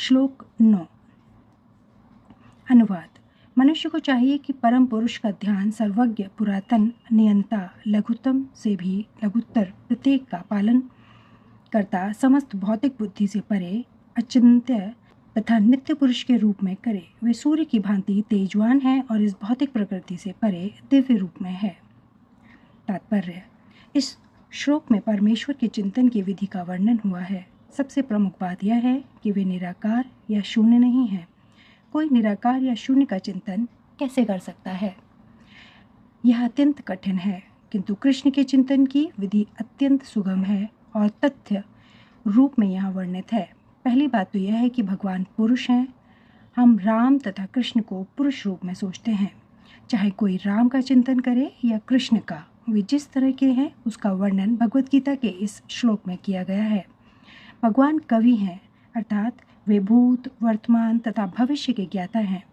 श्लोक 9। अनुवाद। मनुष्य को चाहिए कि परम पुरुष का ध्यान सर्वज्ञ, पुरातन, नियंता, लघुत्तम से भी लघुत्तर प्रत्येक का पालन करता, समस्त भौतिक बुद्धि से परे, अचिंत्य तथा नित्य पुरुष के रूप में करे। वे सूर्य की भांति तेजवान है और इस भौतिक प्रकृति से परे दिव्य रूप में है। तात्पर्य। इस श्लोक में परमेश्वर के चिंतन की विधि का वर्णन हुआ है। सबसे प्रमुख बात यह है कि वे निराकार या शून्य नहीं है। कोई निराकार या शून्य का चिंतन कैसे कर सकता है? यह अत्यंत कठिन है, किंतु कृष्ण के चिंतन की विधि अत्यंत सुगम है और तथ्य रूप में यहाँ वर्णित है। पहली बात तो यह है कि भगवान पुरुष हैं। हम राम तथा कृष्ण को पुरुष रूप में सोचते हैं। चाहे कोई राम का चिंतन करे या कृष्ण का, वे जिस तरह के हैं उसका वर्णन भगवत गीता के इस श्लोक में किया गया है। भगवान कवि हैं, अर्थात वे भूत, वर्तमान तथा भविष्य के ज्ञाता हैं,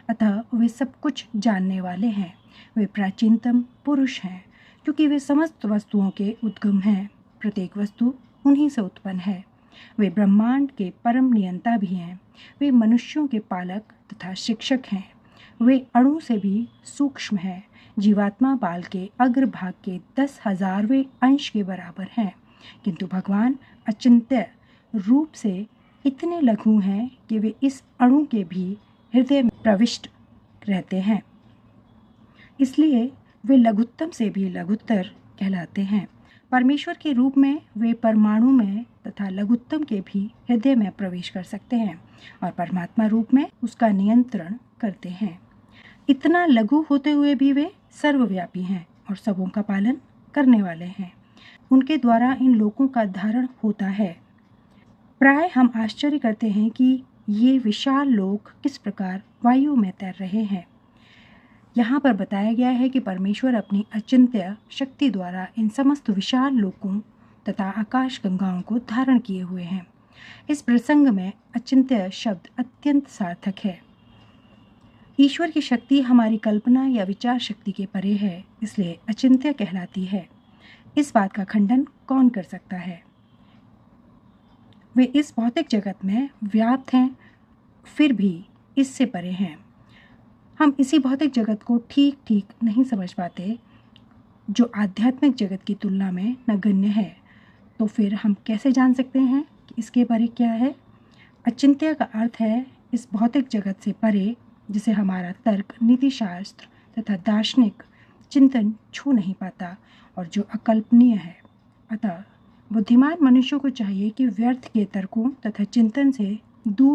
अतः वे सब कुछ जानने वाले हैं। वे प्राचीनतम पुरुष हैं, क्योंकि वे समस्त वस्तुओं के उद्गम हैं। प्रत्येक वस्तु उन्हीं से उत्पन्न है। वे ब्रह्मांड के परम नियंता भी हैं। वे मनुष्यों के पालक तथा शिक्षक हैं। वे अणु से भी सूक्ष्म हैं। जीवात्मा बाल के अग्रभाग के 10,000वें अंश के बराबर हैं, किंतु भगवान अचिंत्य रूप से इतने लघु हैं कि वे इस अणु के भी हृदय में प्रविष्ट रहते हैं। इसलिए वे लघुत्तम से भी लघुत्तर कहलाते हैं। परमेश्वर के रूप में वे परमाणु में तथा लघुत्तम के भी हृदय में प्रवेश कर सकते हैं और परमात्मा रूप में उसका नियंत्रण करते हैं। इतना लघु होते हुए भी वे सर्वव्यापी हैं और सबों का पालन करने वाले हैं। उनके द्वारा इन लोकों का धारण होता है। प्राय हम आश्चर्य करते हैं कि ये विशाल लोक किस प्रकार वायु में तैर रहे हैं। यहाँ पर बताया गया है कि परमेश्वर अपनी अचिंत्य शक्ति द्वारा इन समस्त विशाल लोकों तथा आकाश गंगाओं को धारण किए हुए हैं। इस प्रसंग में अचिंत्य शब्द अत्यंत सार्थक है। ईश्वर की शक्ति हमारी कल्पना या विचार शक्ति के परे है, इसलिए अचिंत्य कहलाती है। इस बात का खंडन कौन कर सकता है? वे इस भौतिक जगत में व्याप्त हैं, फिर भी इससे परे हैं। हम इसी भौतिक जगत को ठीक ठीक नहीं समझ पाते, जो आध्यात्मिक जगत की तुलना में नगण्य है। तो फिर हम कैसे जान सकते हैं कि इसके परे क्या है? अचिंत्य का अर्थ है इस भौतिक जगत से परे, जिसे हमारा तर्क, नीति शास्त्र तथा दार्शनिक चिंतन छू नहीं पाता और जो अकल्पनीय है। अतः बुद्धिमान मनुष्यों को चाहिए कि व्यर्थ के तर्कों तथा चिंतन से दूर